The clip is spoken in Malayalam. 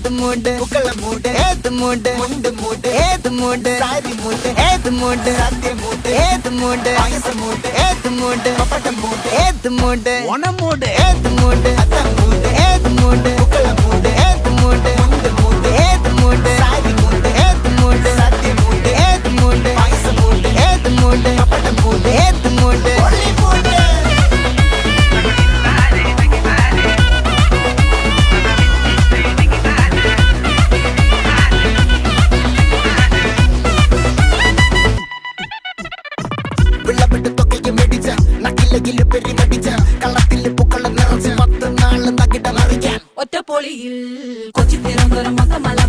ഏത് മൂട് പുക്കള മൂട് ഏത് മൂട് മുണ്ട് മൂട് ഏത് മൂട് സാരി മൂട് ഏത് മൂട് സദ്യ മൂട് ഏത് മൂട് പായസ മൂട് ഏത് മൂട് പപ്പടം മൂട് ഏത് മൂട് ഓണം മൂട് ഏത് മൂട് അത്തം മൂട് ഏത് മൂട് പുക്കള മൂട് ഏത് മൂട് മുണ്ട് മൂട് ഏത് മൂട് സാരി മൂട് ഏത് മൂട് സദ്യ മൂട് ഏത് മൂട് പായസ മൂട് ഏത് മൂട് പപ്പടം മൂട് ഏത് മൂട് ഒളി മൂട് ഒറ്റപ്പൊളിയിൽ കൊച്ചി തിരുവനന്തപുരം മൊത്തമല